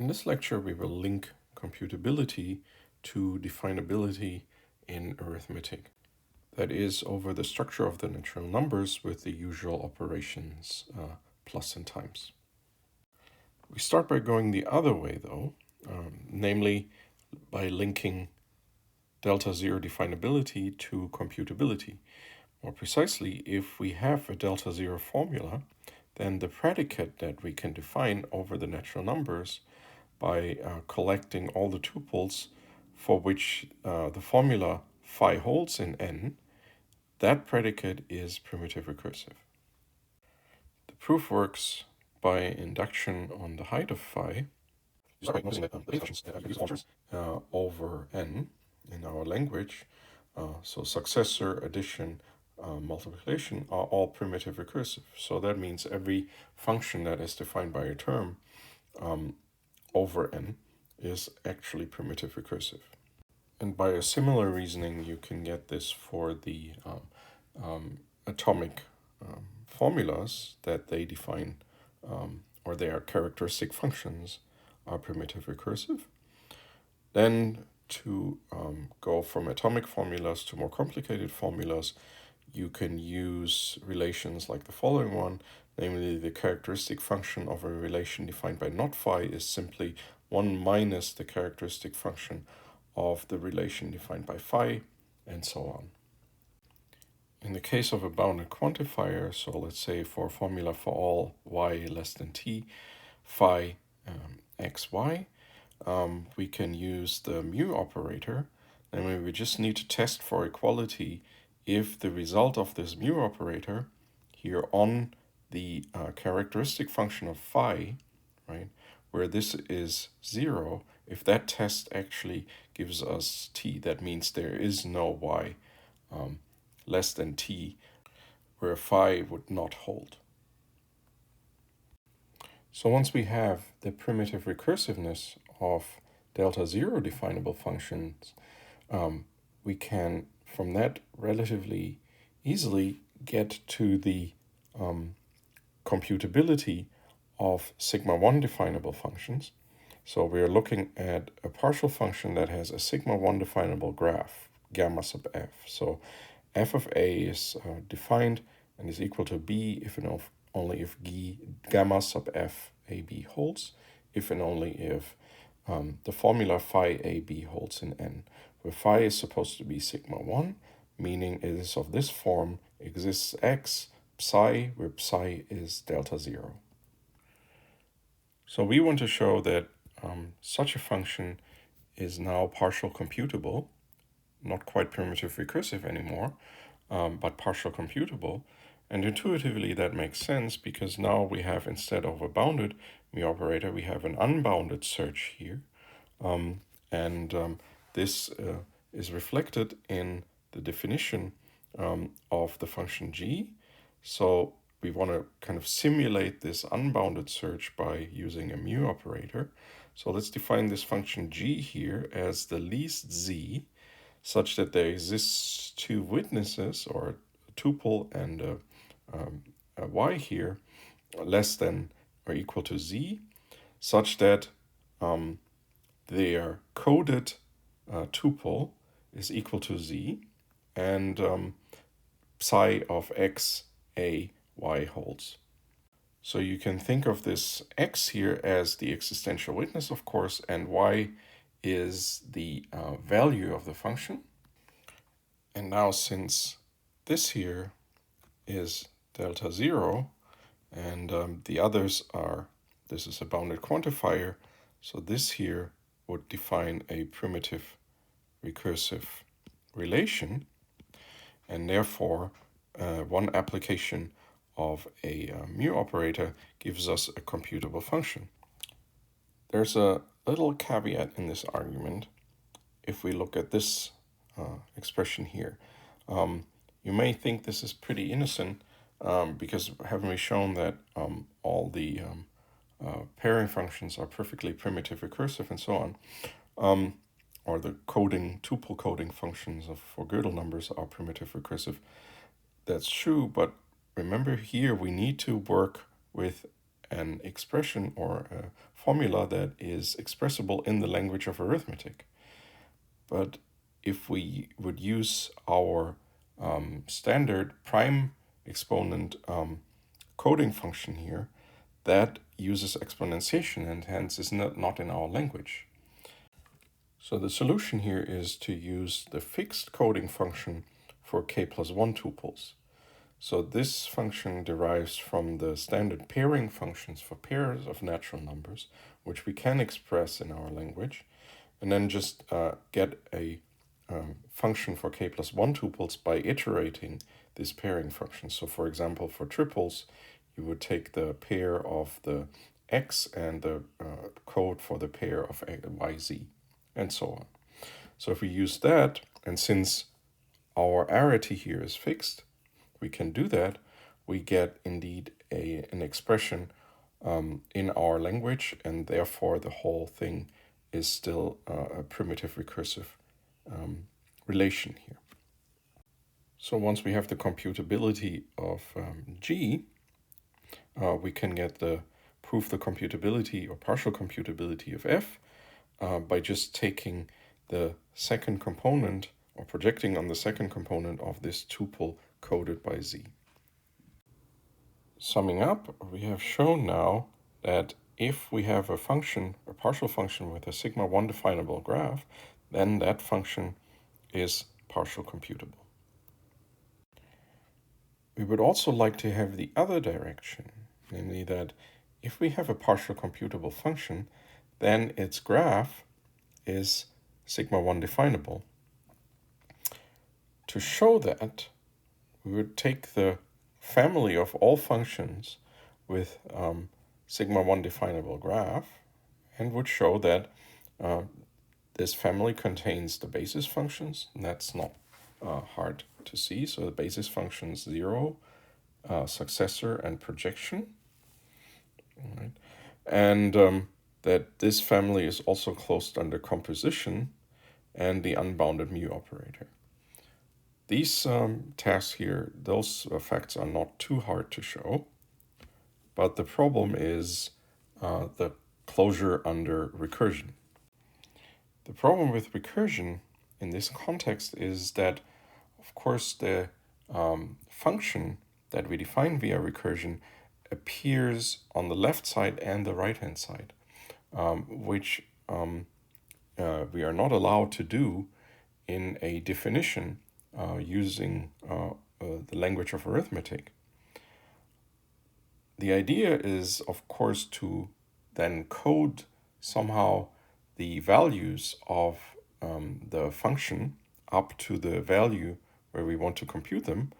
In this lecture, we will link computability to definability in arithmetic. That is, over the structure of the natural numbers with the usual operations plus and times. We start by going the other way, though, namely by linking delta zero definability to computability. More precisely, if we have a delta zero formula, then the predicate that we can define over the natural numbers by collecting all the tuples for which the formula phi holds in N, that predicate is primitive recursive. The proof works by induction on the height of phi. You start by noticing that the functions use alters over N in our language. So successor, addition, multiplication are all primitive recursive. So that means every function that is defined by a term over N is actually primitive recursive. And by a similar reasoning, you can get this for the atomic formulas that they define, or their characteristic functions are primitive recursive. Then to go from atomic formulas to more complicated formulas, you can use relations like the following one, namely the characteristic function of a relation defined by not phi is simply 1 minus the characteristic function of the relation defined by phi, and so on. In the case of a bounded quantifier, so let's say for a formula for all y less than t, phi xy, we can use the mu operator. Namely, we just need to test for equality if the result of this mu operator here on the characteristic function of phi, right, where this is 0, if that test actually gives us t, that means there is no y less than t where phi would not hold. So once we have the primitive recursiveness of delta zero definable functions, we can from that relatively easily get to the computability of sigma 1 definable functions. So we are looking at a partial function that has a sigma 1 definable graph, gamma sub f. So f of a is defined and is equal to b if and only if gamma sub f ab holds, if and only if the formula phi ab holds in N, where phi is supposed to be sigma 1, meaning it is of this form, exists x, psi, where psi is delta 0. So we want to show that such a function is now partial computable, not quite primitive recursive anymore, but partial computable. And intuitively that makes sense because now we have, instead of a bounded mu operator, we have an unbounded search here. This is reflected in the definition of the function g. So we want to kind of simulate this unbounded search by using a mu operator. So let's define this function g here as the least z, such that there exists two witnesses, or a tuple and a y here, less than or equal to z, such that their coded tuple is equal to z, and psi of x, a, y holds. So you can think of this x here as the existential witness, of course, and y is the value of the function. And now, since this here is delta 0, and the others are, this is a bounded quantifier, so this here would define a primitive recursive relation, and therefore one application of a mu operator gives us a computable function. There's a little caveat in this argument. If we look at this expression here, you may think this is pretty innocent because haven't we shown that all the pairing functions are perfectly primitive recursive and so on, or the tuple coding functions for Gödel numbers are primitive recursive. That's true, but remember here we need to work with an expression or a formula that is expressible in the language of arithmetic. But if we would use our standard prime exponent coding function here, that uses exponentiation and hence is not in our language. So the solution here is to use the fixed coding function for k+1 tuples. So this function derives from the standard pairing functions for pairs of natural numbers, which we can express in our language, and then just get a function for k+1 tuples by iterating this pairing function. So for example, for triples, you would take the pair of the x and the code for the pair of yz, and so on. So if we use that, and since our arity here is fixed, we can do that, we get indeed an expression in our language, and therefore the whole thing is still a primitive recursive relation here. So once we have the computability of G, we can prove the computability or partial computability of F by just taking the second component or projecting on the second component of this tuple coded by Z. Summing up, we have shown now that if we have a function, a partial function with a sigma 1 definable graph, then that function is partial computable. We would also like to have the other direction, namely that if we have a partial computable function, then its graph is sigma 1 definable. To show that, we would take the family of all functions with sigma 1 definable graph and would show that this family contains the basis functions, and that's not hard to see. So the basis functions 0, successor, and projection. All right. And that this family is also closed under composition and the unbounded mu operator. These tasks here, those facts are not too hard to show, but the problem is the closure under recursion. The problem with recursion in this context is that, of course, the function that we define via recursion appears on the left side and the right-hand side, which we are not allowed to do in a definition using the language of arithmetic. The idea is, of course, to then code somehow the values of the function up to the value where we want to compute them,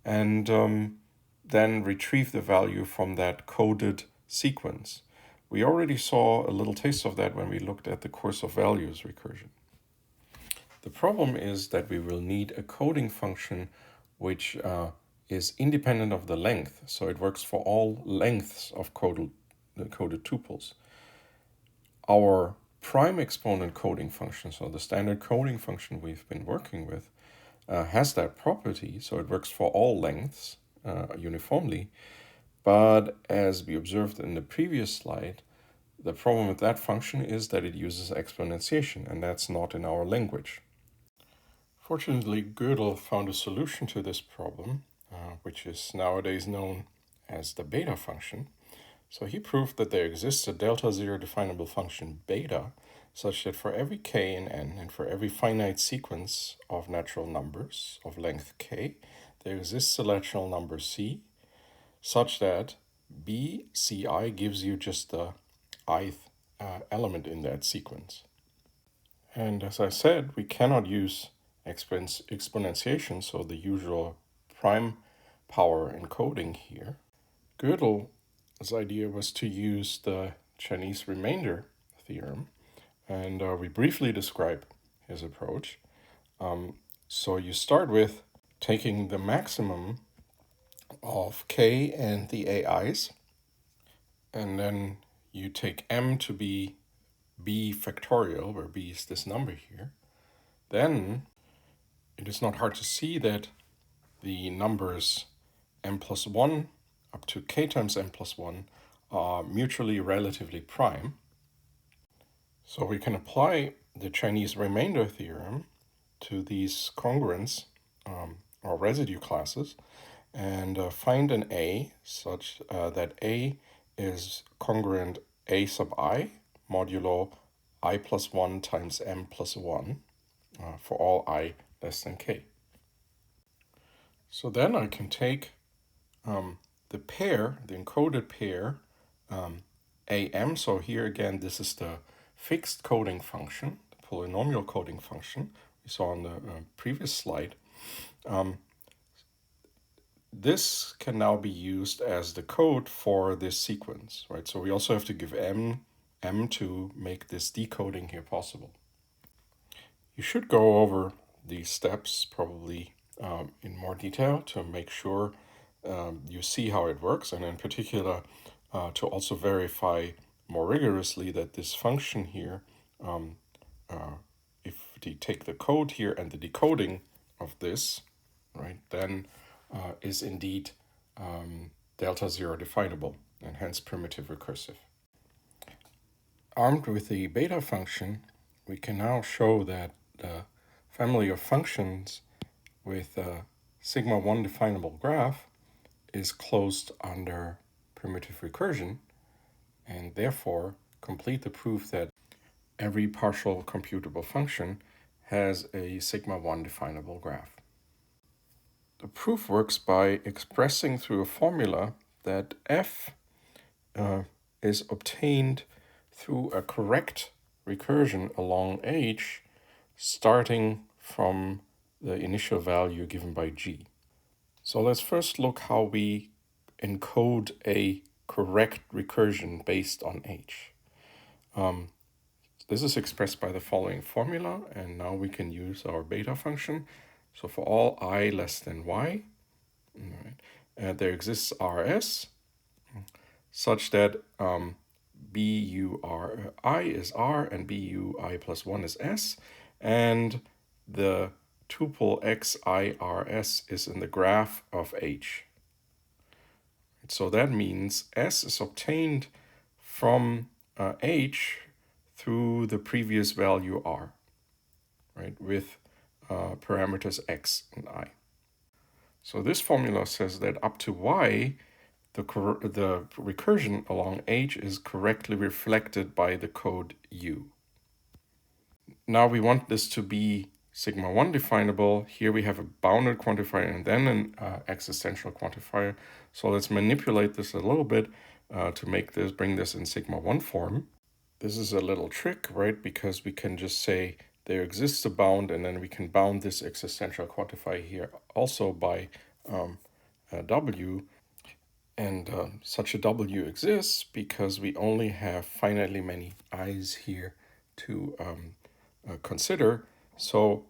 and then retrieve the value from that coded sequence. We already saw a little taste of that when we looked at the course of values recursion. The problem is that we will need a coding function which is independent of the length, so it works for all lengths of coded tuples. Our prime exponent coding function, so the standard coding function we've been working with, has that property, so it works for all lengths uniformly. But as we observed in the previous slide, the problem with that function is that it uses exponentiation, and that's not in our language. Fortunately, Gödel found a solution to this problem, which is nowadays known as the beta function. So he proved that there exists a delta zero definable function beta, such that for every k in n and for every finite sequence of natural numbers of length k, there exists a natural number c, such that bci gives you just the ith element in that sequence. And as I said, we cannot use exponentiation, so the usual prime power encoding here. Gödel's idea was to use the Chinese remainder theorem, and we briefly describe his approach. So you start with taking the maximum of k and the ai's, and then you take m to be b factorial, where b is this number here. Then it is not hard to see that the numbers m plus 1 up to k times m plus 1 are mutually relatively prime. So we can apply the Chinese remainder theorem to these congruents or residue classes and find an A such that A is congruent A sub I modulo I plus 1 times M plus 1 for all I less than K. So then I can take the pair, the encoded pair, AM. So here again, this is the fixed coding function, the polynomial coding function we saw on the previous slide. This can now be used as the code for this sequence, right? So we also have to give M to make this decoding here possible. You should go over these steps probably in more detail to make sure you see how it works, and in particular to also verify more rigorously that this function here, if you take the code here and the decoding of this, right, then is indeed delta zero definable and hence primitive recursive. Armed with the beta function, we can now show that the family of functions with a sigma 1 definable graph is closed under primitive recursion, and therefore complete the proof that every partial computable function has a sigma 1 definable graph. The proof works by expressing through a formula that f is obtained through a correct recursion along h starting from the initial value given by g. So let's first look how we encode a correct recursion based on h. This is expressed by the following formula, and now we can use our beta function. So for all I less than y, there exists Rs such that BUI is R and BUI plus 1 is S, and the tuple XIRS is in the graph of H. So that means S is obtained from H through the previous value R, right, with parameters X and I. So this formula says that up to Y, the recursion along H is correctly reflected by the code U. Now we want this to be sigma 1 definable. Here we have a bounded quantifier and then an existential quantifier. So let's manipulate this a little bit to make this, bring this in sigma 1 form. This is a little trick, right? Because we can just say there exists a bound, and then we can bound this existential quantifier here also by W. And such a W exists because we only have finitely many i's here to consider. So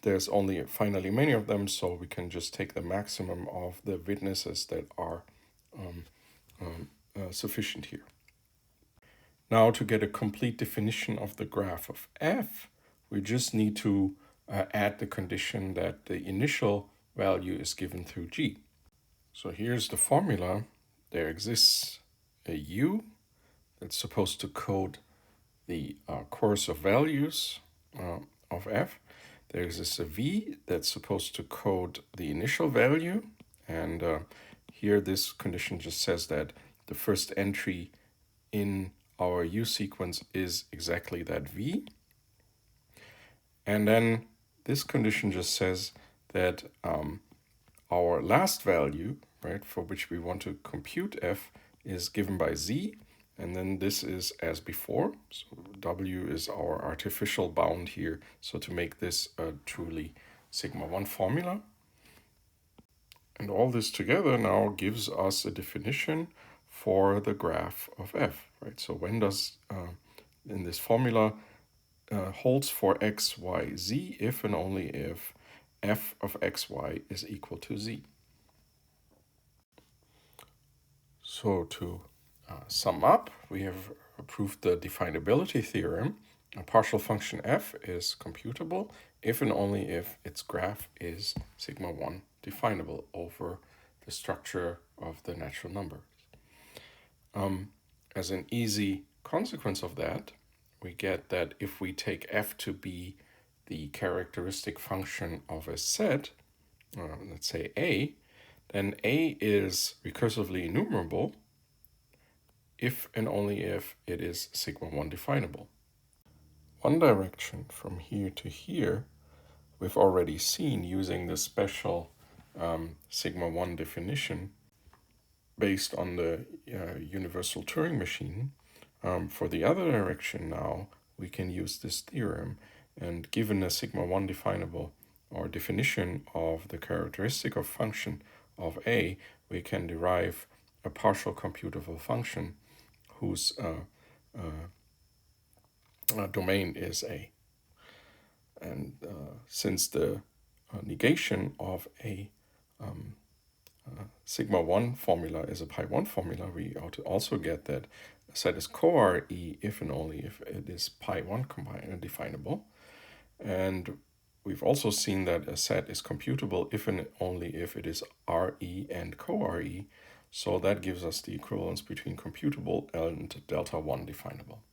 there's only finitely many of them, so we can just take the maximum of the witnesses that are sufficient here. Now to get a complete definition of the graph of f, we just need to add the condition that the initial value is given through g. So here's the formula. There exists a u that's supposed to code the course of values of f. There exists a v that's supposed to code the initial value. And here this condition just says that the first entry in our u sequence is exactly that v. And then this condition just says that our last value, right, for which we want to compute f, is given by z, and then this is as before. So w is our artificial bound here, so to make this a truly sigma 1 formula. And all this together now gives us a definition for the graph of f, right? So when does, in this formula, holds for x, y, z if and only if f of x, y is equal to z. So to sum up, we have proved the definability theorem. A partial function f is computable if and only if its graph is sigma 1 definable over the structure of the natural numbers. As an easy consequence of that, we get that if we take f to be the characteristic function of a set, let's say a, then a is recursively enumerable if and only if it is sigma 1 definable. One direction from here to here we've already seen using the special sigma 1 definition based on the universal Turing machine. For the other direction now, we can use this theorem, and given a sigma 1 definable or definition of the characteristic of function of a, we can derive a partial computable function whose domain is a. And since the negation of a sigma 1 formula is a pi 1 formula, we ought to also get that a set is co-RE if and only if it is pi 1 definable. And we've also seen that a set is computable if and only if it is RE and co-RE. So that gives us the equivalence between computable and delta 1 definable.